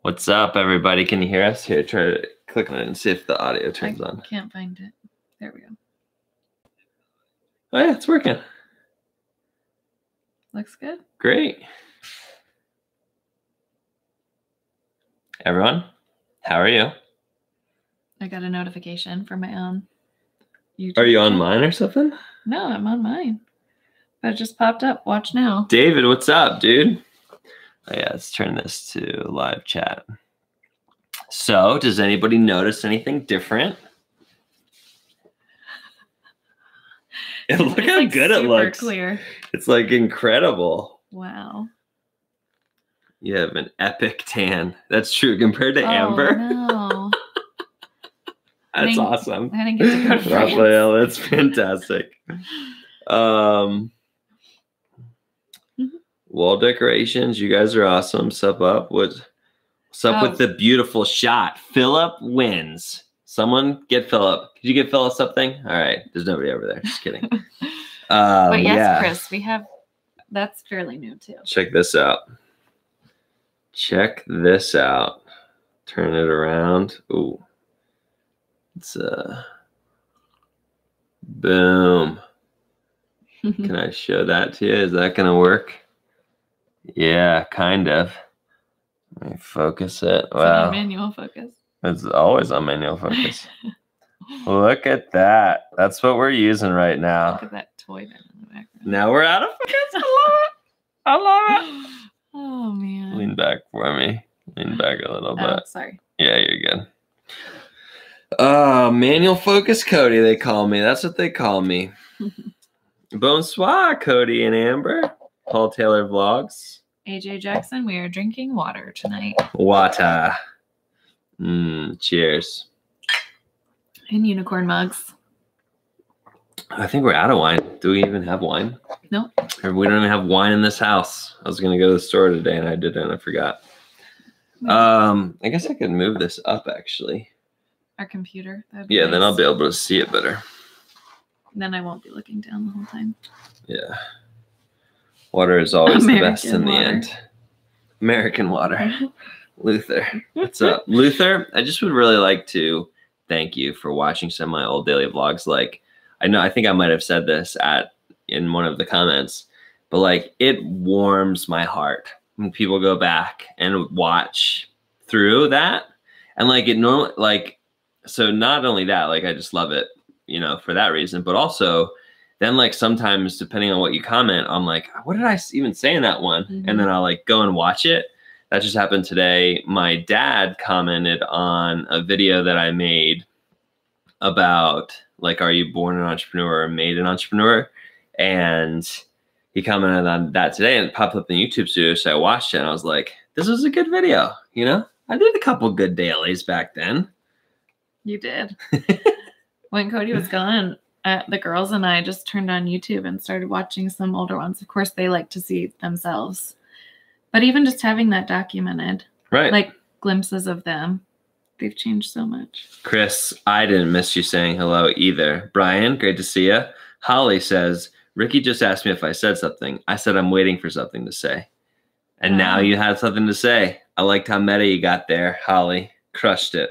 What's up, everybody? Can you hear us? Here, try to click on it and see if the audio turns on. I can't find it. There we go. Oh, yeah, it's working. Looks good. Great. Everyone, how are you? I got a notification from my own YouTube. Are you on channel. mine or something? No, I'm on mine. But it just popped up. Watch now. David, what's up, dude? Oh, yeah, let's turn this to live chat. So, does anybody notice anything different? Look how like good it looks. Clear. It's like incredible. Wow. You have an epic tan. That's true compared to Amber. No. That's awesome. I didn't get to go to France. Raphael, that's fantastic. Wall decorations, you guys are awesome. Sup up? What's up with the beautiful shot? Philip wins. Someone get Philip. Could you get Philip something? All right. There's nobody over there. Just kidding. But yes, yeah. Chris, we have, that's fairly new too. Check this out. Check this out. Turn it around. Ooh. It's boom. Can I show that to you? Is that going to work? Yeah, kind of. Let me focus it. Wow. Manual focus. It's always on manual focus. Look at that. That's what we're using right now. Look at that toy there in the background. Now we're out of focus. I love it. I love it. Oh, man. Lean back for me. Lean back a little bit. Oh, sorry. Yeah, you're good. Manual focus Cody, they call me. That's what they call me. Bonsoir, Cody and Amber. Paul Taylor Vlogs. AJ Jackson, we are drinking water tonight. Water. Cheers. And unicorn mugs. I think we're out of wine. Do we even have wine? Nope. We don't even have wine in this house. I was going to go to the store today and I didn't. I forgot. I guess I could move this up actually. Our computer. Yeah, nice. Then I'll be able to see it better. Then I won't be looking down the whole time. Yeah. Water is always the best in the end. American water. Luther. What's up? Luther, I just would really like to thank you for watching some of my old daily vlogs. Like, I think I might have said this in one of the comments, but like it warms my heart when people go back and watch through that. And like it normally, like, so not only that, like I just love it, you know, for that reason, but also then like sometimes depending on what you comment, I'm like, what did I even say in that one? And then I'll like go and watch it. That just happened today. My dad commented on a video that I made about like, are you born an entrepreneur or made an entrepreneur? And he commented on that today and it popped up in the YouTube studio. So I watched it and I was like, this was a good video. You know, I did a couple good dailies back then. You did. When Cody was gone, the girls and I just turned on YouTube and started watching some older ones. Of course, they like to see themselves. But even just having that documented, right? Like glimpses of them, they've changed so much. Chris, I didn't miss you saying hello either. Brian, great to see you. Holly says, Ricky just asked me if I said something. I said I'm waiting for something to say. And now you had something to say. I liked how meta you got there, Holly. Crushed it.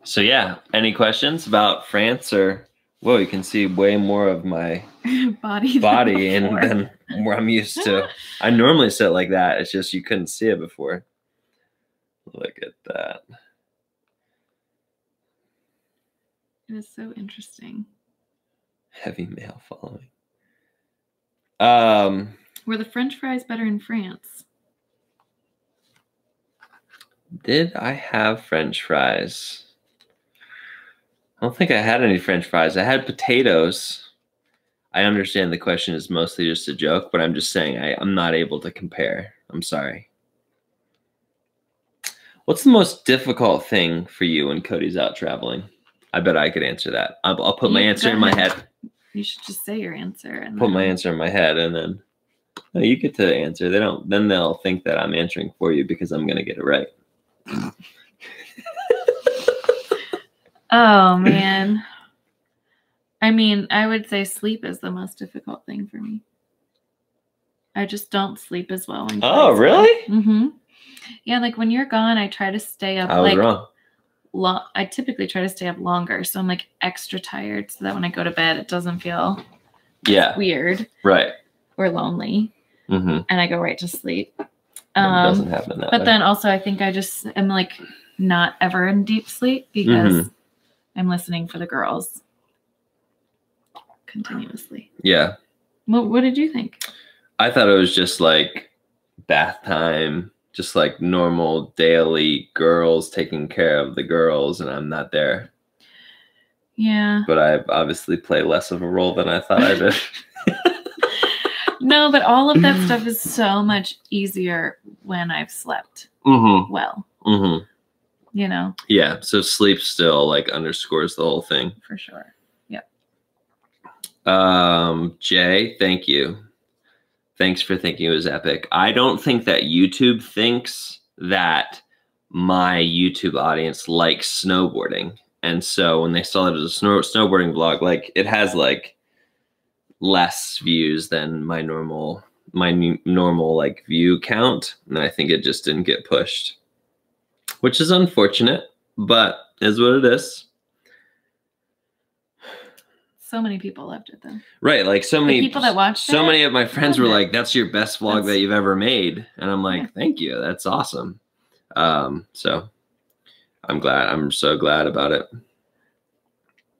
So yeah, any questions about France or... Whoa, you can see way more of my body than where I'm used to. I normally sit like that. It's just you couldn't see it before. Look at that. It is so interesting. Heavy male following. Were the French fries better in France? Did I have French fries? I don't think I had any French fries. I had potatoes. I understand the question is mostly just a joke, but I'm just saying I'm not able to compare. I'm sorry. What's the most difficult thing for you when Cody's out traveling? I bet I could answer that. I'll put my answer in my head. You should just say your answer. And put my answer in my head and then you get to answer. Then they'll think that I'm answering for you because I'm going to get it right. Oh, man. I mean, I would say sleep is the most difficult thing for me. I just don't sleep as well. Oh, really? Mm-hmm. Yeah, like when you're gone, I try to stay up. I was wrong. I typically try to stay up longer, so I'm like extra tired, so that when I go to bed, it doesn't feel weird, right, or lonely, and I go right to sleep. It doesn't happen that way. But then also, I think I just am like not ever in deep sleep because I'm listening for the girls continuously. Yeah. What did you think? I thought it was just like bath time. Just like normal daily girls taking care of the girls, and I'm not there. Yeah. But I obviously play less of a role than I thought I did. No, but all of that stuff is so much easier when I've slept well. You know? Yeah. So sleep still like underscores the whole thing. For sure. Yep. Jay, thank you. Thanks for thinking it was epic. I don't think that YouTube thinks that my YouTube audience likes snowboarding. And so when they saw it as a snowboarding vlog, like it has like less views than my normal like view count. And I think it just didn't get pushed, which is unfortunate, but is what it is. So many people loved it though. Right, like so many people that watched so many of my friends were like, "That's your best vlog that you've ever made," and I'm like, "Thank you, that's awesome." So I'm glad. I'm so glad about it.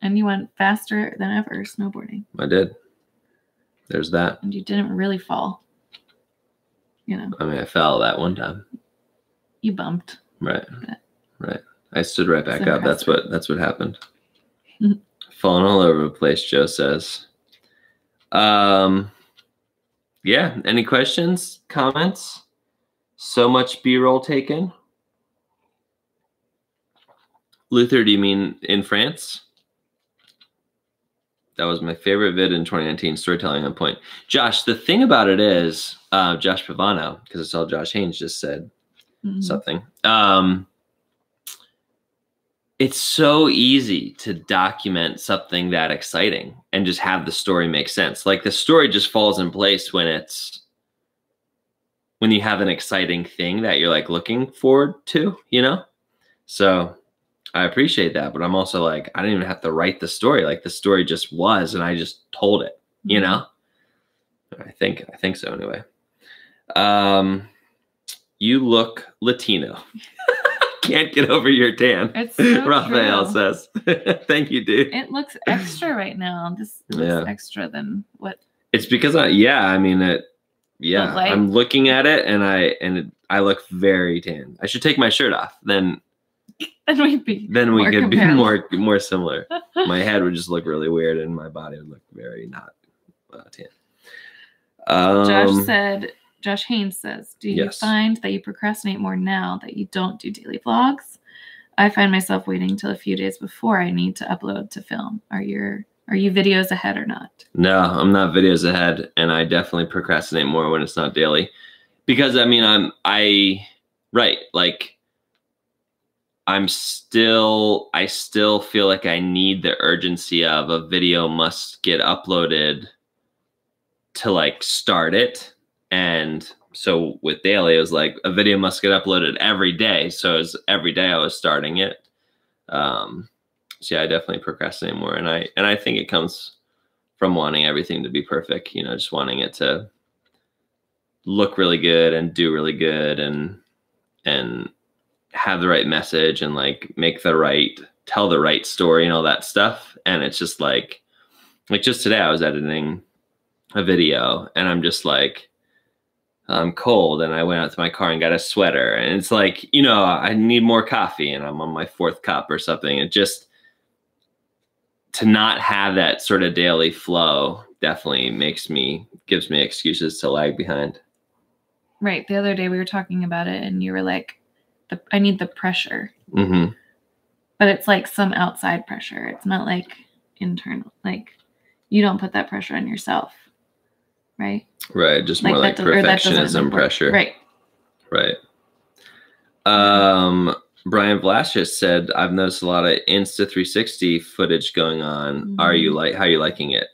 And you went faster than ever snowboarding. I did. There's that. And you didn't really fall. You know. I mean, I fell that one time. You bumped. Right. Right. I stood right back up. That's what happened. Falling all over the place, Joe says. Yeah. Any questions, comments? So much B-roll taken. Luther, do you mean in France? That was my favorite vid in 2019. Storytelling on point. Josh, the thing about it is, Josh Pavano, because I saw Josh Haynes just said something. It's so easy to document something that exciting and just have the story make sense. Like the story just falls in place when you have an exciting thing that you're like looking forward to, you know? So I appreciate that, but I'm also like, I didn't even have to write the story. Like the story just was, and I just told it, you know? I think so anyway. You look Latino. Can't get over your tan. It's so Raphael true. says. Thank you, dude. It looks extra right now. This looks extra than what. It's because I'm looking at it and I look very tan. I should take my shirt off. Then we could be more similar. My head would just look really weird and my body would look very not tan. Josh Haynes says, do you find that you procrastinate more now that you don't do daily vlogs? I find myself waiting till a few days before I need to upload to film. Are you videos ahead or not? No, I'm not videos ahead, and I definitely procrastinate more when it's not daily. Because I mean I still feel like I need the urgency of a video must get uploaded to like start it. And so with daily, it was like a video must get uploaded every day. So it was every day I was starting it. So yeah, I definitely procrastinate more. And I think it comes from wanting everything to be perfect, you know, just wanting it to look really good and do really good and have the right message and like tell the right story and all that stuff. And it's just like just today I was editing a video and I'm just like, I'm cold and I went out to my car and got a sweater and it's like, you know, I need more coffee and I'm on my 4th cup or something. It just, to not have that sort of daily flow definitely gives me excuses to lag behind. Right. The other day we were talking about it and you were like, I need the pressure. But it's like some outside pressure. It's not like internal. Like you don't put that pressure on yourself. Right. Right. Just more like perfectionism pressure. Right. Right. Brian Vlasius said, I've noticed a lot of Insta360 footage going on. How are you liking it?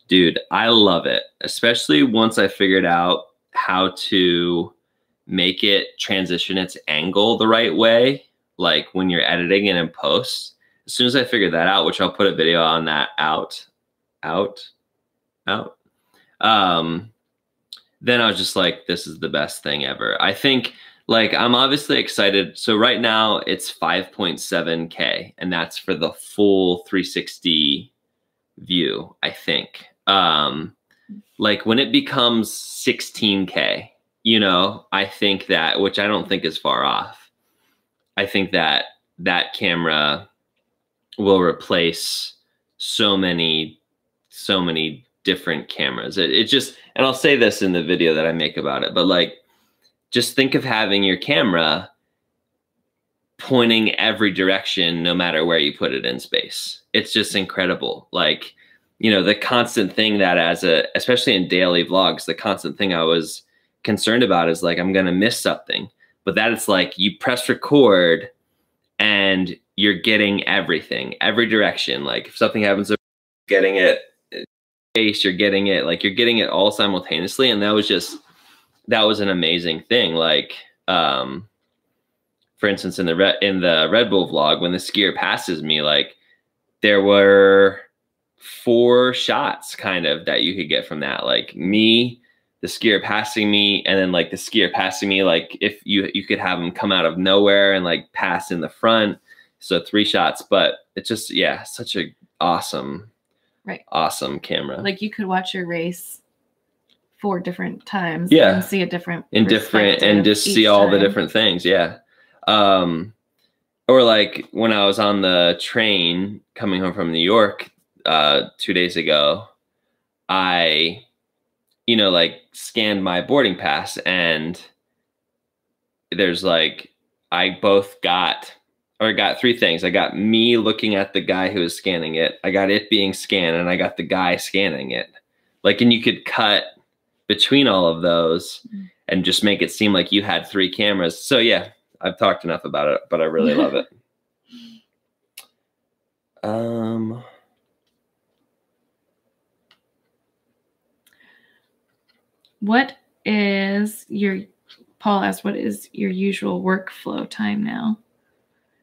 Dude, I love it. Especially once I figured out how to make it transition its angle the right way, like when you're editing it in post. As soon as I figured that out, which I'll put a video on that out. Then I was just like, this is the best thing ever. I think, like, I'm obviously excited. So right now it's 5.7K, and that's for the full 360 view, I think. Like when it becomes 16K, you know, I think that, which I don't think is far off, I think that that camera will replace so many different cameras. It just, and I'll say this in the video that I make about it, but like, just think of having your camera pointing every direction, no matter where you put it in space. It's just incredible. Like, you know, the constant thing that especially in daily vlogs, the constant thing I was concerned about is like, I'm going to miss something, but that it's like you press record and you're getting everything, every direction. Like if something happens, getting it, you're getting it, like you're getting it all simultaneously. And that was an amazing thing. Like, for instance, in the Red Bull vlog, when the skier passes me, like there were 4 shots kind of that you could get from that. Like me, the skier passing me, and then like the skier passing me, like if you could have them come out of nowhere and like pass in the front. So 3 shots, but it's just, yeah, such a awesome camera. Like you could watch your race 4 different times, yeah, and see a different and just see all the different things. Yeah. Or like when I was on the train coming home from New York 2 days ago, I, you know, like scanned my boarding pass, and there's like, I got 3 things. I got me looking at the guy who was scanning it, I got it being scanned, and I got the guy scanning it. Like, and you could cut between all of those and just make it seem like you had 3 cameras. So yeah, I've talked enough about it, but I really love it. Paul asked, what is your usual workflow time now?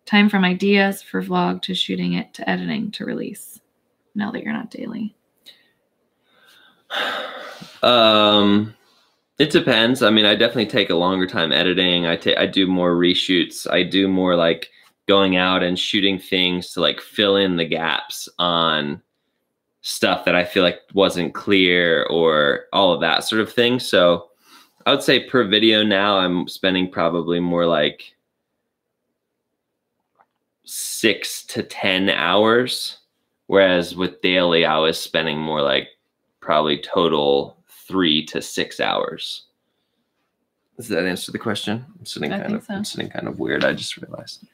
Time from ideas for vlog to shooting it to editing to release, now that you're not daily? It depends. I mean, I definitely take a longer time editing. I do more reshoots. I do more like going out and shooting things to like fill in the gaps on stuff that I feel like wasn't clear, or all of that sort of thing. So I would say per video now I'm spending probably more like 6 to 10 hours. Whereas with daily, I was spending more like probably total 3 to 6 hours. Does that answer the question? I'm sitting kind of weird. I just realized.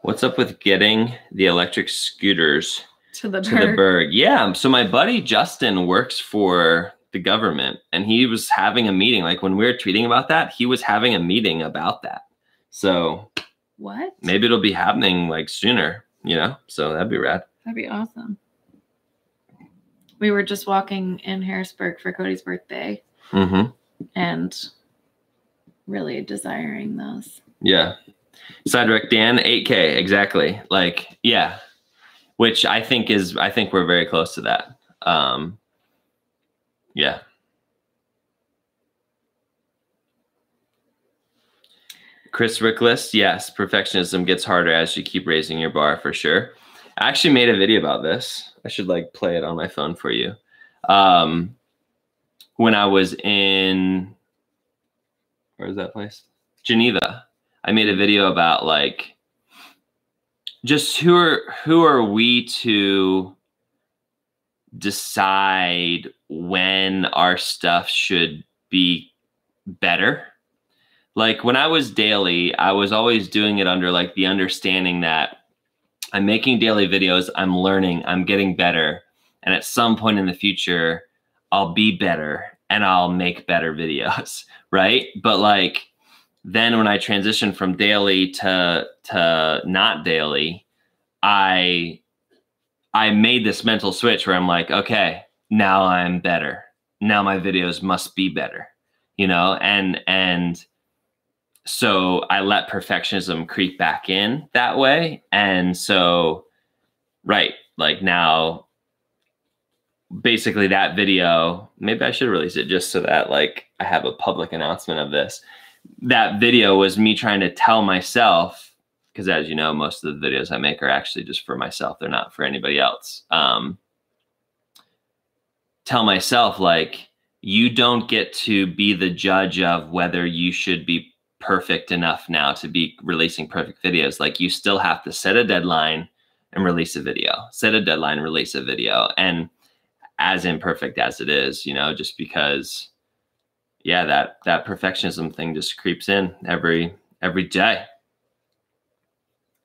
What's up with getting the electric scooters to the Berg? Yeah. So my buddy Justin works for the government, and he was having a meeting. Like when we were tweeting about that, he was having a meeting about that. So what? Maybe it'll be happening like sooner, you know? So that'd be rad. That'd be awesome. We were just walking in Harrisburg for Cody's birthday, and really desiring those. Yeah. Sidedirect Dan, 8K, exactly. Like, yeah. Which I think we're very close to that. Yeah. Chris Rickless, yes, perfectionism gets harder as you keep raising your bar, for sure. I actually made a video about this. I should like play it on my phone for you. When I was in, where is that place? Geneva. I made a video about like, just who are we to decide when our stuff should be better. Like when I was daily, I was always doing it under like the understanding that I'm making daily videos, I'm learning, I'm getting better. And at some point in the future, I'll be better and I'll make better videos, right? But like, then when I transitioned from daily to not daily, I made this mental switch where I'm like, okay, now I'm better. Now my videos must be better, you know? And so I let perfectionism creep back in that way. And so, right, like now, basically that video, maybe I should release it just so that like I have a public announcement of this. That video was me trying to tell myself, because as you know, most of the videos I make are actually just for myself. They're not for anybody else. Tell myself, like, you don't get to be the judge of whether you should be perfect enough now to be releasing perfect videos. Like, you still have to set a deadline and release a video, set a deadline, release a video. And as imperfect as it is, you know, just because, yeah, that perfectionism thing just creeps in every day.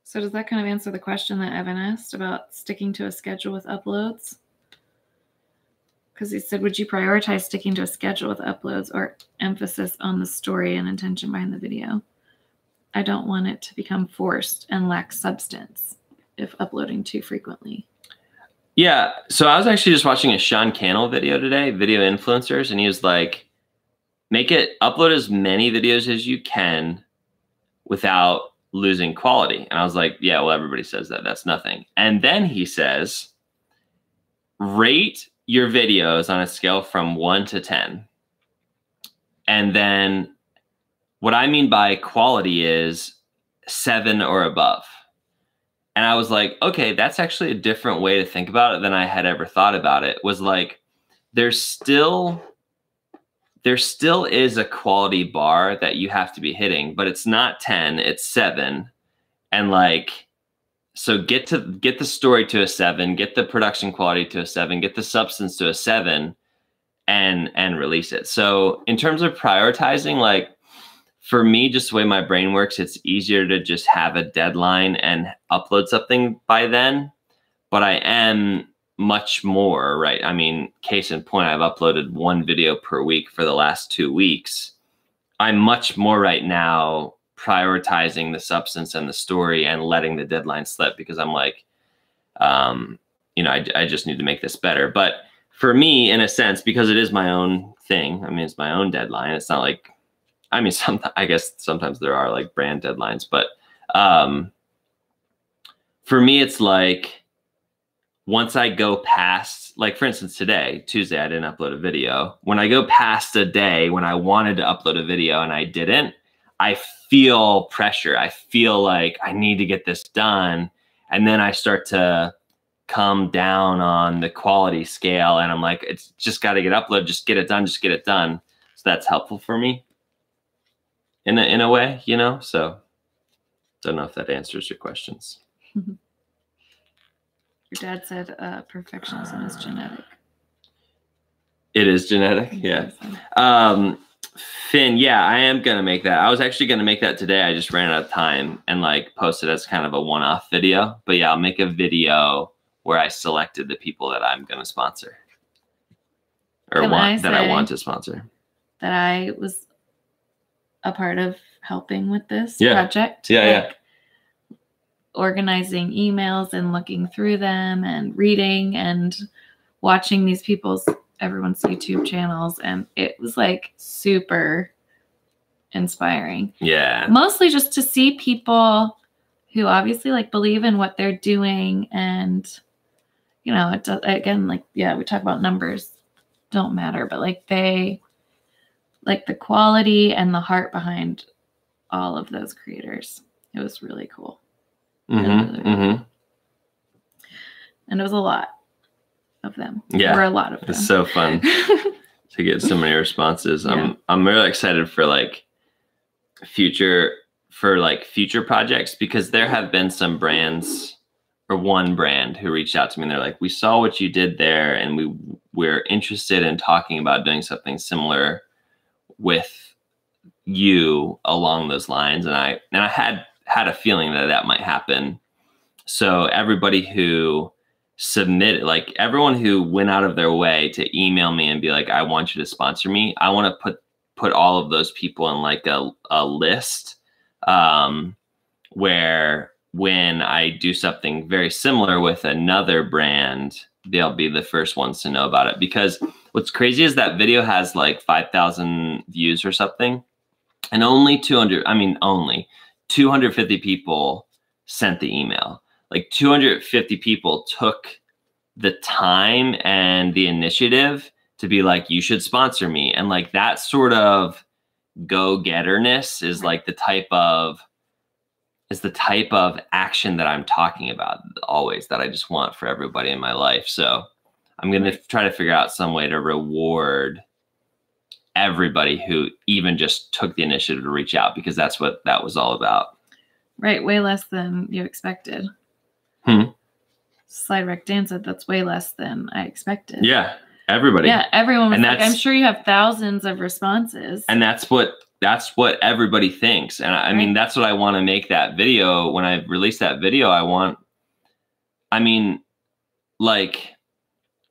So does that kind of answer the question that Evan asked about sticking to a schedule with uploads? Because he said, would you prioritize sticking to a schedule with uploads or emphasis on the story and intention behind the video? I don't want it to become forced and lack substance if uploading too frequently. Yeah. So I was actually just watching a Sean Cannell video today, video influencers, and he was like, upload as many videos as you can without losing quality. And I was like, yeah, well, everybody says that. That's nothing. And then he says, rate your videos on a scale from 1 to 10. And then what I mean by quality is 7 or above. And I was like, okay, that's actually a different way to think about it than I had ever thought about it. Was like, there still is a quality bar that you have to be hitting, but it's not 10, it's 7. And like, so get the story to a 7, get the production quality to a 7, get the substance to a 7, and release it. So in terms of prioritizing, like, for me, just the way my brain works, it's easier to just have a deadline and upload something by then. But I am much more, right? I mean, case in point, I've uploaded 1 video per week for the last 2 weeks. I'm much more right now prioritizing the substance and the story and letting the deadline slip, because I'm like, you know, I just need to make this better. But for me, in a sense, because it is my own thing, I mean, it's my own deadline. It's not like, I mean, I guess sometimes there are like brand deadlines, but for me, it's like, once I go past, like, for instance, today, Tuesday, I didn't upload a video. When I go past a day when I wanted to upload a video and I didn't, I feel pressure. I feel like I need to get this done. And then I start to come down on the quality scale. And I'm like, it's just got to get uploaded. Just get it done. Just get it done. So that's helpful for me in a way, you know? So don't know if that answers your questions. Your dad said perfectionism is genetic. It is genetic, yeah. Finn, yeah, I am going to make that. I was actually going to make that today. I just ran out of time and like posted as kind of a one-off video. But yeah, I'll make a video where I selected the people that I'm going to sponsor. Or that I want to sponsor. That I was a part of helping with this project. Yeah, yeah. Organizing emails and looking through them and reading and watching these everyone's YouTube channels, and it was like super inspiring. Yeah. Mostly just to see people who obviously like believe in what they're doing, and you know, it does, again, like, yeah, we talk about numbers don't matter, but like they like the quality and the heart behind all of those creators. It was really cool. And it was a lot of them. Yeah, there were a lot of them. It's so fun to get so many responses. Yeah. I'm really excited for like future projects, because there have been some brands, or one brand, who reached out to me and they're like, we saw what you did there and we're interested in talking about doing something similar with you along those lines. And I had a feeling that might happen. So everybody who submitted, like everyone who went out of their way to email me and be like, I want you to sponsor me, I want to put all of those people in like a list where when I do something very similar with another brand, they'll be the first ones to know about it. Because what's crazy is that video has like 5,000 views or something, and only 250 people sent the email. Like 250 people took the time and the initiative to be like, you should sponsor me. And like that sort of go-getterness is like the type of action that I'm talking about always, that I just want for everybody in my life. So I'm going to try to figure out some way to reward everybody who even just took the initiative to reach out, because that's what that was all about. Right. Way less than you expected. Slide Rec Dan said that's way less than I expected. Yeah. Everybody. Yeah. Everyone was like, I'm sure you have thousands of responses. And that's what everybody thinks. And I mean, that's what I want to make that video. When I release that video, like,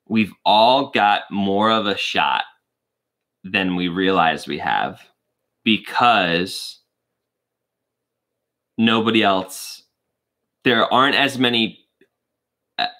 we've all got more of a shot than we realize we have, because nobody else, there aren't as many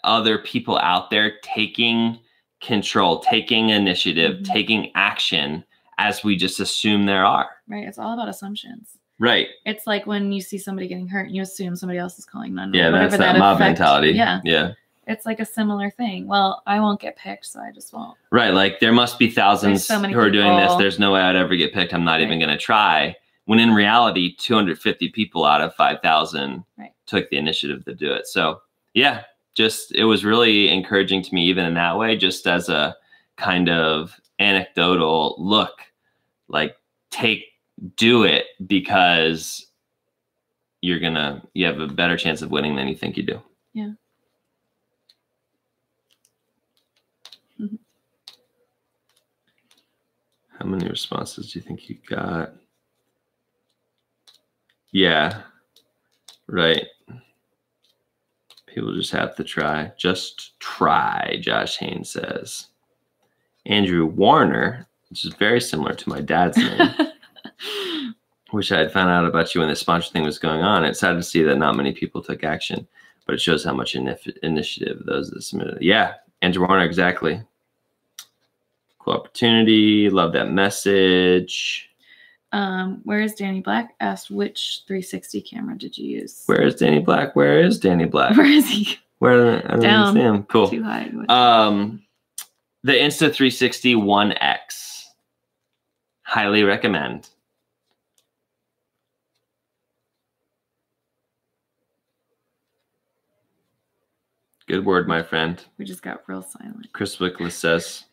other people out there taking control, taking initiative, taking action as we just assume there are. Right. It's all about assumptions. Right. It's like when you see somebody getting hurt and you assume somebody else is calling 911. Yeah, that's that mob mentality. Yeah. Yeah. It's like a similar thing. Well, I won't get picked, so I just won't. Right. Like there must be thousands who are doing this. There's no way I'd ever get picked. I'm not even going to try. When in reality, 250 people out of 5,000 took the initiative to do it. So yeah, it was really encouraging to me, even in that way, just as a kind of anecdotal look, like do it, because you have a better chance of winning than you think you do. Yeah. How many responses do you think you got? Yeah, right. People just have to try. Just try, Josh Haynes says. Andrew Warner, which is very similar to my dad's name, which I had found out about you when the sponsor thing was going on. It's sad to see that not many people took action, but it shows how much initiative those that submitted. Yeah, Andrew Warner, exactly. Cool opportunity. Love that message. Where is Danny Black? Asked, which 360 camera did you use? Where is Danny Black? Where is Danny Black? Where is he? Where? I don't understand. Cool. Too high. The Insta360 1X. Highly recommend. Good word, my friend. We just got real silent. Chris Wickless says.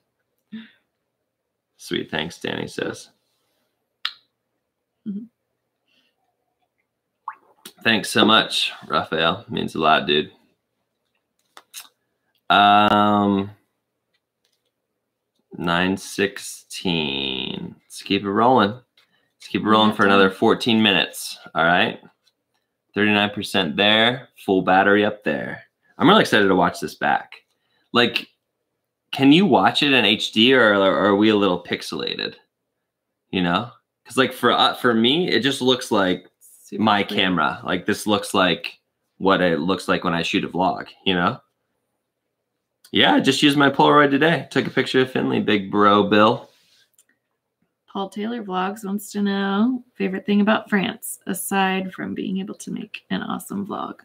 Sweet, thanks, Danny says. Thanks so much, Raphael. Means a lot, dude. 9:16. Let's keep it rolling. Let's keep it rolling for another 14 minutes. All right. 39% there. Full battery up there. I'm really excited to watch this back. Like, can you watch it in HD, or are we a little pixelated? You know? Because like for me, it just looks like my camera. Like this looks like what it looks like when I shoot a vlog, you know? Yeah, just used my Polaroid today. Took a picture of Finley, big bro Bill. Paul Taylor Vlogs wants to know favorite thing about France, aside from being able to make an awesome vlog.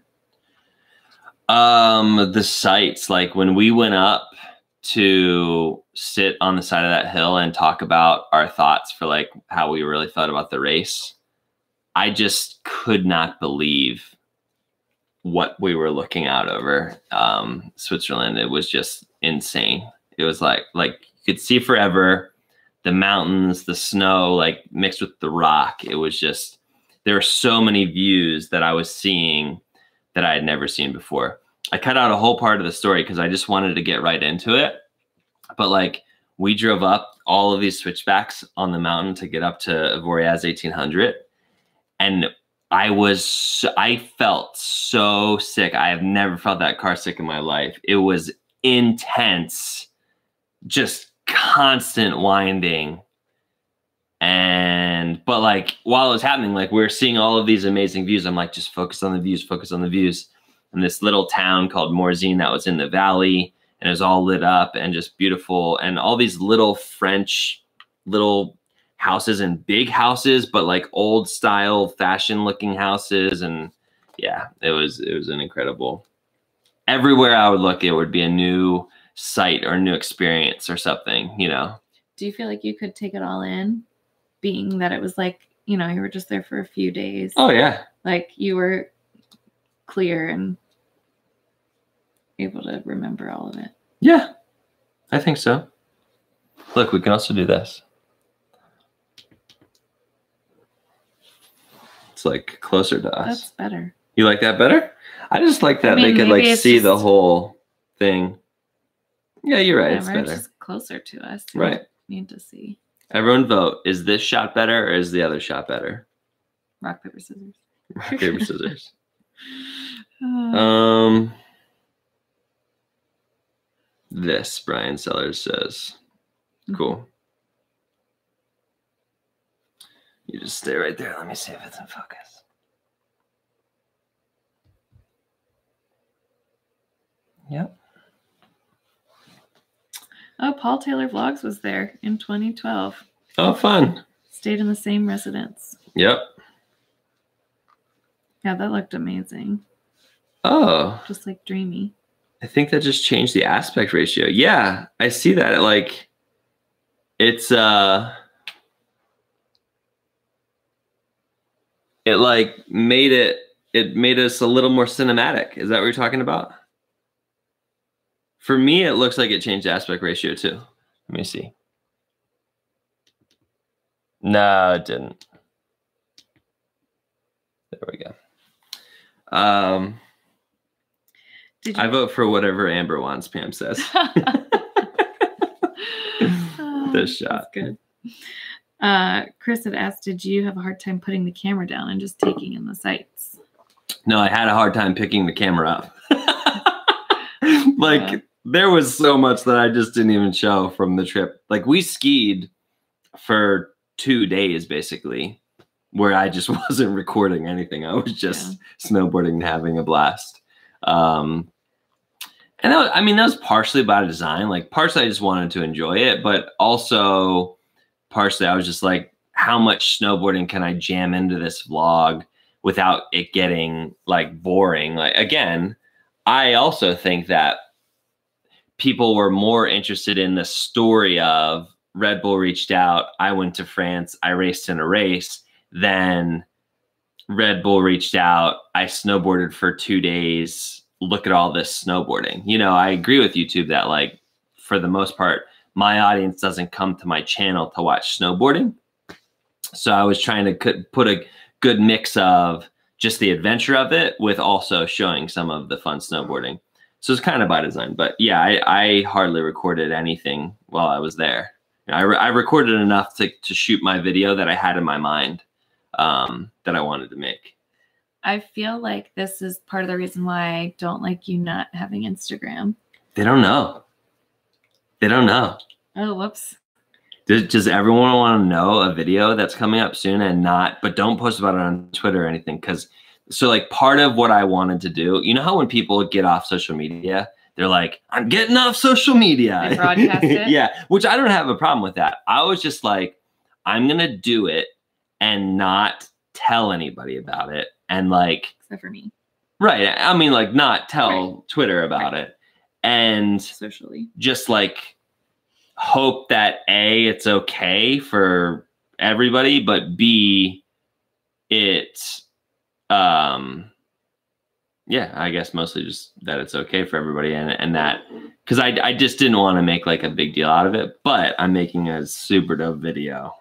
The sights, like when we went up to sit on the side of that hill and talk about our thoughts for like how we really felt about the race. I just could not believe what we were looking out over Switzerland. It was just insane. It was like you could see forever, the mountains, the snow, like mixed with the rock. It was just, there were so many views that I was seeing that I had never seen before. I cut out a whole part of the story because I just wanted to get right into it. But like we drove up all of these switchbacks on the mountain to get up to Voriaz 1800. And I felt so sick. I have never felt that car sick in my life. It was intense, just constant winding. But like while it was happening, like we were seeing all of these amazing views. I'm like, just focus on the views, focus on the views. And this little town called Morzine that was in the valley, and it was all lit up and just beautiful. And all these little French little houses and big houses, but like old style fashion looking houses. And yeah, it was an incredible, everywhere I would look, it would be a new sight or a new experience or something, you know? Do you feel like you could take it all in, being that it was like, you know, you were just there for a few days? Oh yeah. Like you were clear and able to remember all of it. Yeah, I think so. Look, we can also do this. It's like closer to us. That's better. You like that better? I just like that they could like see the whole thing. Yeah, you're right. It's better. It's just closer to us. Right. Need to see. Everyone vote. Is this shot better or is the other shot better? Rock, paper, scissors. Rock, paper, scissors. This, Brian Sellers says. Cool. You just stay right there. Let me see if it's in focus. Yep. Oh, Paul Taylor Vlogs was there in 2012. Oh, fun. Stayed in the same residence. Yep. Yeah, that looked amazing. Oh. Just like dreamy. I think that just changed the aspect ratio. Yeah, I see that. Like, it's, it like made us a little more cinematic. Is that what you're talking about? For me, it looks like it changed the aspect ratio too. Let me see. No, it didn't. There we go. I vote for whatever Amber wants, Pam says. This shot. That's good. Chris had asked, did you have a hard time putting the camera down and just taking in the sights? No, I had a hard time picking the camera up. Like, there was so much that I just didn't even show from the trip. Like, we skied for 2 days, basically, where I just wasn't recording anything. I was just snowboarding and having a blast. And that was partially by design. Like, partially I just wanted to enjoy it, but also partially I was just like, how much snowboarding can I jam into this vlog without it getting like boring? Like, again, I also think that people were more interested in the story of Red Bull reached out, I went to France, I raced in a race, than Red Bull reached out, I snowboarded for 2 days, look at all this snowboarding. You know, I agree with YouTube that, like, for the most part, my audience doesn't come to my channel to watch snowboarding. So I was trying to put a good mix of just the adventure of it with also showing some of the fun snowboarding. So it's kind of by design. But yeah, I hardly recorded anything while I was there. You know, I recorded enough to shoot my video that I had in my mind that I wanted to make. I feel like this is part of the reason why I don't like you not having Instagram. They don't know. They don't know. Oh, whoops. Does everyone want to know a video that's coming up soon and not, but don't post about it on Twitter or anything? Because, so like part of what I wanted to do, you know how when people get off social media, they're like, I'm getting off social media. They broadcast it? Yeah, which I don't have a problem with that. I was just like, I'm going to do it and not tell anybody about it. And like, except for me. Right. I mean, like, not tell Twitter about it. And socially, just like hope that A, it's okay for everybody, but B, it's yeah, I guess mostly just that it's okay for everybody, and that, because I just didn't want to make like a big deal out of it. But I'm making a super dope video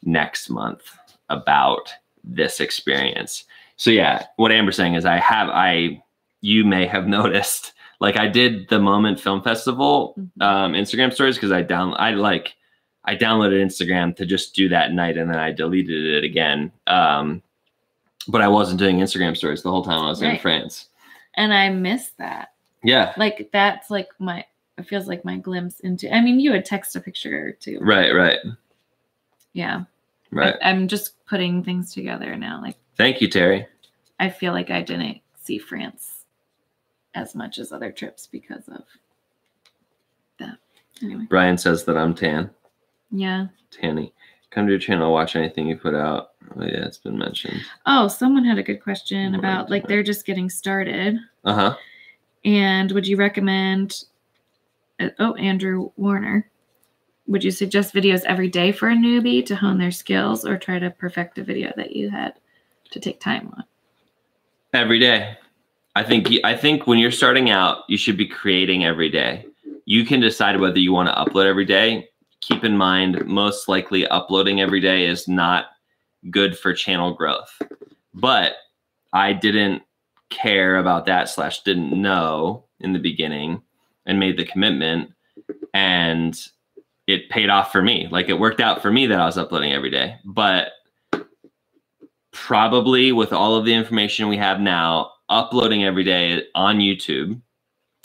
next month about this experience. So yeah, what Amber's saying is you may have noticed, like, I did the Moment Film Festival Instagram stories because I downloaded Instagram to just do that night, and then I deleted it again. But I wasn't doing Instagram stories the whole time I was in France. And I miss that. Yeah. Like, that's like it feels like my glimpse into, I mean, you would text a picture or two. Right. Yeah. Right. I'm just putting things together now. Like, thank you, Terry. I feel like I didn't see France as much as other trips because of that. Anyway. Brian says that I'm tan. Yeah. Tanny. Come to your channel, watch anything you put out. Oh yeah, it's been mentioned. Oh, someone had a good question about like they're just getting started. Uh-huh. And would you recommend Andrew Warner. Would you suggest videos every day for a newbie to hone their skills, or try to perfect a video that you had to take time on? Every day. I think when you're starting out, you should be creating every day. You can decide whether you want to upload every day. Keep in mind, most likely uploading every day is not good for channel growth. But I didn't care about that / didn't know in the beginning and made the commitment, and it paid off for me. Like, it worked out for me that I was uploading every day. But probably with all of the information we have now, uploading every day on YouTube,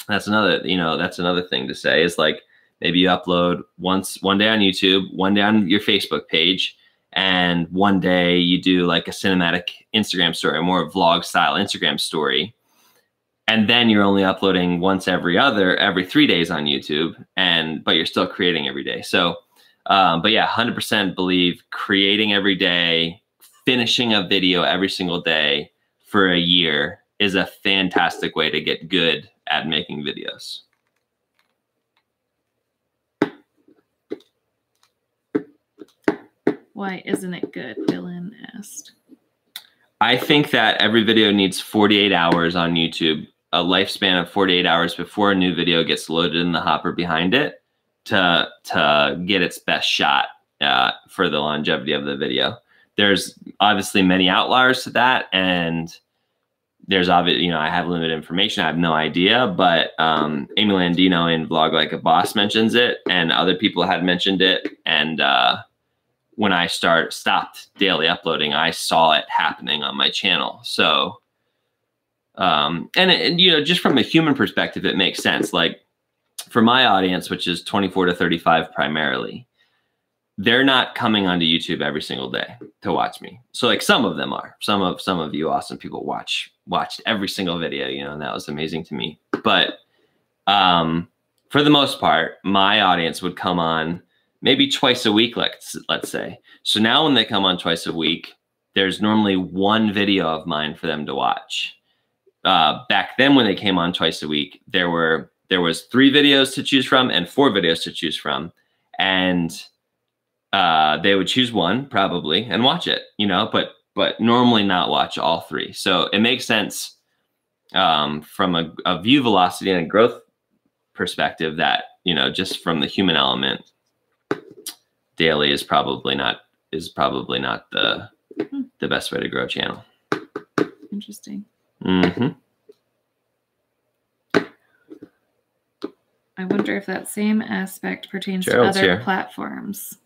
that's another thing to say, is like, maybe you upload one day on YouTube, one day on your Facebook page, and one day you do like a cinematic Instagram story, a more vlog style Instagram story. And then you're only uploading once every 3 days on YouTube, but you're still creating every day. So, but yeah, 100% believe creating every day, finishing a video every single day for a year is a fantastic way to get good at making videos. Why isn't it good? Dylan asked. I think that every video needs 48 hours on YouTube, a lifespan of 48 hours before a new video gets loaded in the hopper behind it to get its best shot for the longevity of the video. There's obviously many outliers to that, and there's obviously, I have limited information. I have no idea, but Amy Landino in Vlog Like a Boss mentions it, and other people had mentioned it, and when I stopped daily uploading, I saw it happening on my channel. So, just from a human perspective, it makes sense. Like, for my audience, which is 24 to 35 primarily, they're not coming onto YouTube every single day to watch me. So like, some of them are. Some of you awesome people watched every single video, and that was amazing to me. But for the most part, my audience would come on maybe twice a week, let's say. So now when they come on twice a week, there's normally one video of mine for them to watch. Back then, when they came on twice a week, there was 3 videos to choose from and 4 videos to choose from. And they would choose one probably and watch it, but normally not watch all 3. So it makes sense from a view velocity and a growth perspective that, just from the human element, daily is probably not the best way to grow a channel. Interesting. Mm-hmm. I wonder if that same aspect pertains Gerald's to other here. Platforms.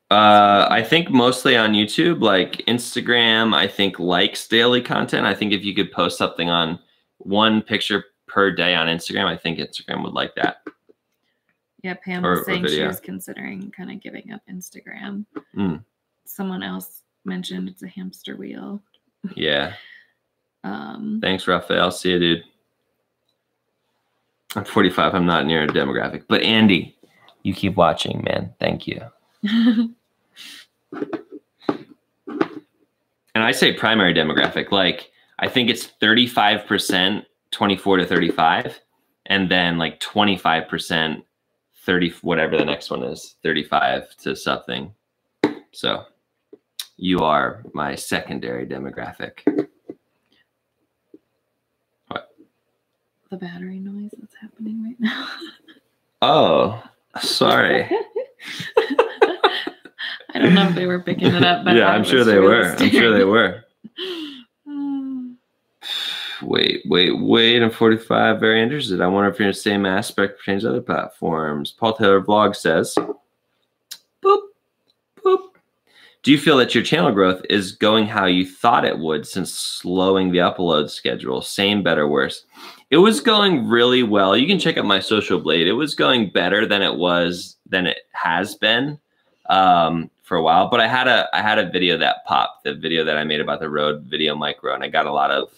I think mostly on YouTube, like Instagram, I think likes daily content. I think if you could post something on 1 picture per day on Instagram, I think Instagram would like that. Yeah, Pam was saying she was considering kind of giving up Instagram. Someone else mentioned it's a hamster wheel. Yeah. Thanks, Raphael. See you, dude. I'm 45. I'm not near a demographic. But Andy, you keep watching, man. Thank you. And I say primary demographic. Like, I think it's 35% 24 to 35, and then like 25% 30, whatever the next one is, 35 to something. So you are my secondary demographic. What? The battery noise that's happening right now. Oh, sorry. I don't know if they were picking it up, but yeah, I'm sure they were. I'm sure they were. Wait, I'm 45, very interested. I wonder if you're in the same aspect pertains to other platforms. Paul Taylor Vlog says, boop, boop. Do you feel that your channel growth is going how you thought it would since slowing the upload schedule? Same, better, worse? It was going really well. You can check out my Social Blade. It was going better than it has been. for a while, but I had a video that popped, the video that I made about the Rode Video Micro, and I got a lot of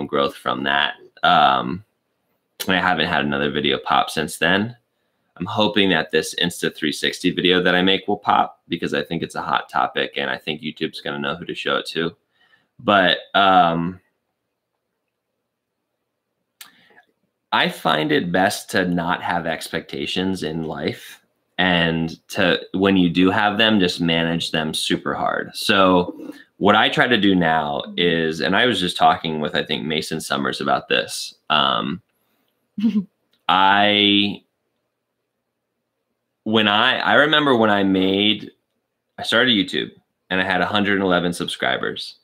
growth from that. And I haven't had another video pop since then. I'm hoping that this Insta360 video that I make will pop, because I think it's a hot topic and I think YouTube's going to know who to show it to. But I find it best to not have expectations in life, and to, when you do have them, just manage them super hard. So what I try to do now is, and I was just talking with, I think, Mason Summers about this. I remember when I started YouTube and I had 111 subscribers,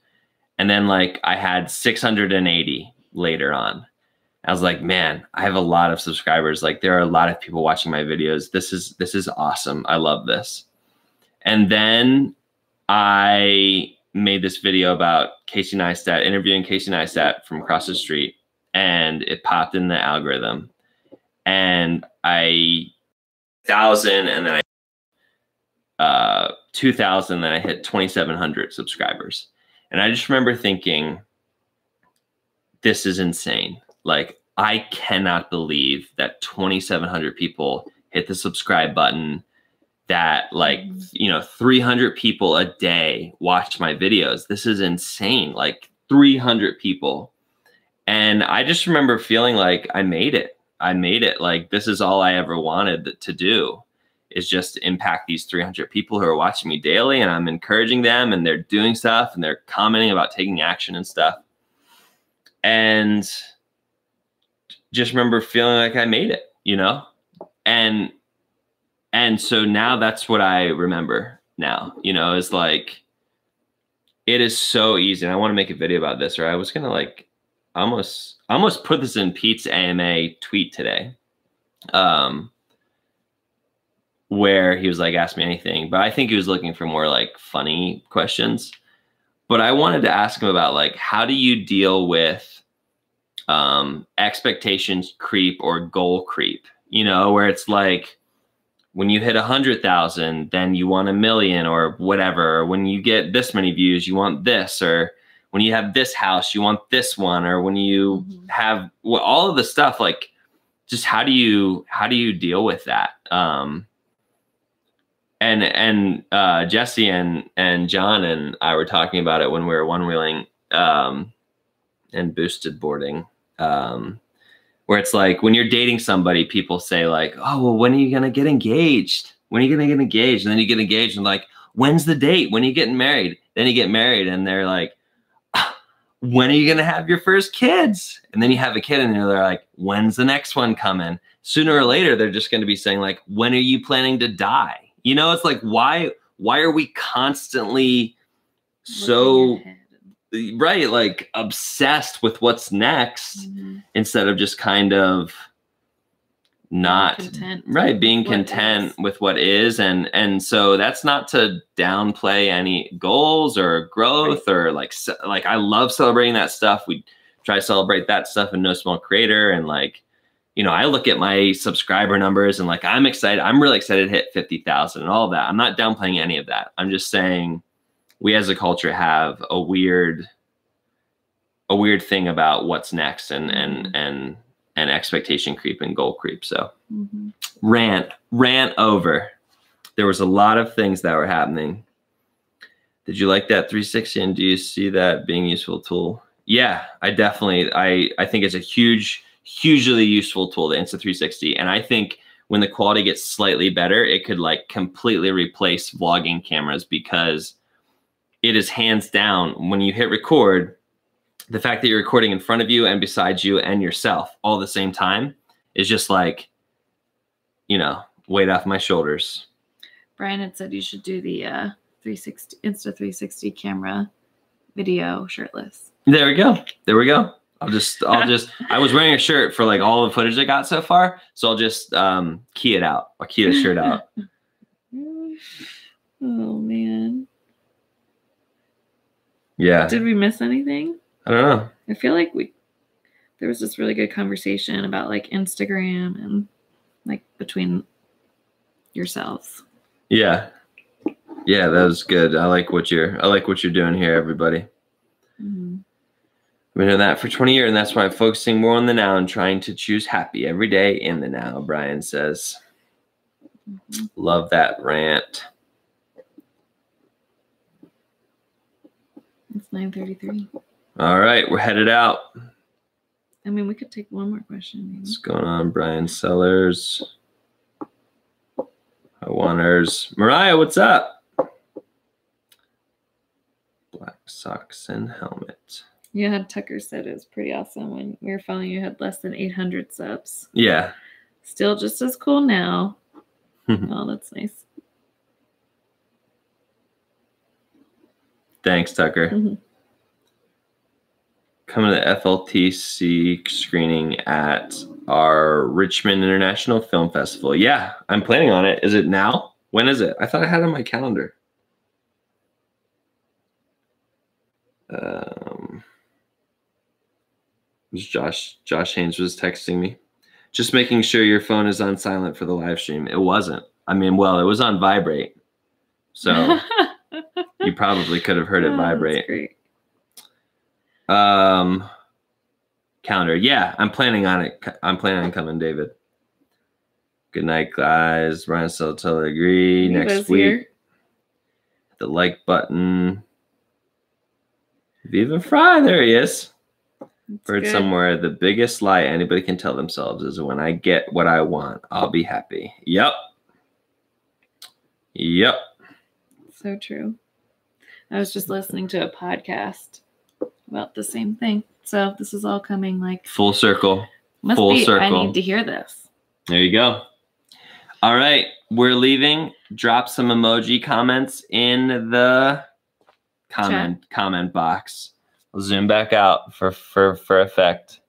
and then like I had 680 later on. I was like, man, I have a lot of subscribers. Like, there are a lot of people watching my videos. This is awesome. I love this. And then I made this video about Casey Neistat, interviewing Casey Neistat from across the street, and it popped in the algorithm. And 1,000, and then 2,000, then I hit 2,700 subscribers. And I just remember thinking, this is insane. Like, I cannot believe that 2,700 people hit the subscribe button, that like, 300 people a day watch my videos. This is insane. Like 300 people. And I just remember feeling like I made it. Like, this is all I ever wanted to do, is just impact these 300 people who are watching me daily, and I'm encouraging them, and they're doing stuff, and they're commenting about taking action and stuff. And just remember feeling like I made it, and so now that's what I remember now, is like, it is so easy. And I want to make a video about this, or I was going to like almost put this in Pete's AMA tweet today, where he was like, ask me anything, but I think he was looking for more like funny questions. But I wanted to ask him about, like, how do you deal with expectations creep or goal creep, where it's like, when you hit 100,000, then you want 1 million or whatever. Or when you get this many views, you want this, or when you have this house, you want this one, or when you have all of the stuff, like, just how do you deal with that? And Jesse and John and I were talking about it when we were one-wheeling and boosted boarding, where it's like, when you're dating somebody, people say like, oh, well, when are you going to get engaged? When are you going to get engaged? And then you get engaged and like, when's the date? When are you getting married? Then you get married and they're like, when are you going to have your first kids? And then you have a kid and they're like, when's the next one coming? Sooner or later, they're just going to be saying like, when are you planning to die? It's like, why are we constantly right, like obsessed with what's next, instead of just kind of not being content with what is. And so that's not to downplay any goals or growth, or like I love celebrating that stuff. We try to celebrate that stuff in No Small Creator. And like, I look at my subscriber numbers and like, I'm excited. I'm really excited to hit 50,000 and all that. I'm not downplaying any of that. I'm just saying, we as a culture have a weird thing about what's next, and expectation creep and goal creep. So rant over. There was a lot of things that were happening. Did you like that 360? And do you see that being a useful tool? Yeah, I definitely, I think it's a hugely useful tool, the Insta360. And I think when the quality gets slightly better, it could like completely replace vlogging cameras, because it is hands down, when you hit record, the fact that you're recording in front of you and beside you and yourself all at the same time is just like, weight off my shoulders. Brian had said you should do the Insta360 camera video shirtless. There we go. I was wearing a shirt for like all the footage I got so far, so I'll just key it out. I'll key the shirt out. Oh man. Yeah. Did we miss anything? I don't know. I feel like there was this really good conversation about like Instagram and like between yourselves. Yeah. Yeah, that was good. I like what you're doing here, everybody. Mm-hmm. I've been doing that for 20 years, and that's why I'm focusing more on the now and trying to choose happy every day in the now, Brian says. Mm-hmm. Love that rant. It's 9:33. All right, we're headed out. I mean, we could take one more question. Maybe. What's going on, Brian Sellers? I wanters. Mariah, what's up? Black socks and helmet. Yeah, Tucker said it was pretty awesome when we were following you. Had less than 800 subs. Yeah. Still just as cool now. Oh, that's nice. Thanks, Tucker. Mm-hmm. Coming to the FLTC screening at our Richmond International Film Festival. Yeah, I'm planning on it. Is it now? When is it? I thought I had it on my calendar. Josh Haynes was texting me. Just making sure your phone is on silent for the live stream. It wasn't. I mean, well, it was on vibrate. So you probably could have heard it vibrate. That's great. Calendar. Yeah, I'm planning on it. I'm planning on coming, David. Good night, guys. Brian still totally agree. Next week. Here. The like button. Viva Fry. There he is. Heard somewhere the biggest lie anybody can tell themselves is when I get what I want, I'll be happy. Yep. Yep. So true. I was just listening to a podcast about the same thing. So this is all coming like full circle. Full circle. I need to hear this. There you go. All right. We're leaving. Drop some emoji comments in the comment box. I'll zoom back out for effect.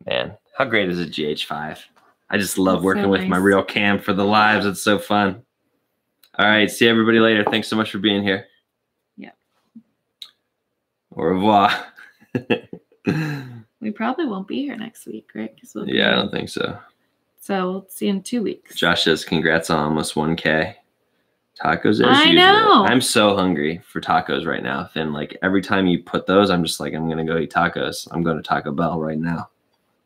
Man, how great is a GH5? I just love working with my real cam for the lives. It's so fun. All right. See everybody later. Thanks so much for being here. Yeah. Au revoir. We probably won't be here next week, right? I don't think so. So we'll see in 2 weeks. Josh says, congrats on almost 1K. Tacos as usual. I know. I'm so hungry for tacos right now, Finn. Like every time you put those, I'm just like, I'm going to go eat tacos. I'm going to Taco Bell right now.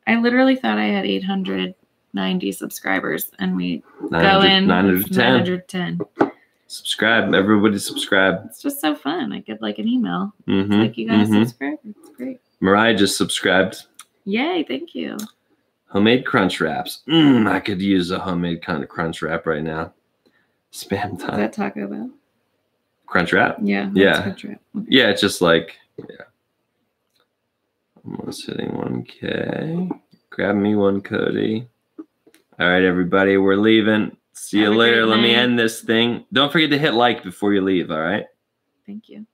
I literally thought I had 890 subscribers and we go in 910. Subscribe. Everybody subscribe. It's just so fun. I get like an email. It's like you guys subscribe. It's great. Mariah just subscribed. Yay. Thank you. Homemade crunch wraps. I could use a homemade kind of crunch wrap right now. Spam time. Is that Taco Bell? Crunch wrap? Yeah. Yeah. Crunch wrap. Okay. Yeah, it's just like, yeah. Almost hitting 1K. Grab me one, Cody. All right, everybody, we're leaving. See you later. Let me end this thing. Don't forget to hit like before you leave, all right? Thank you.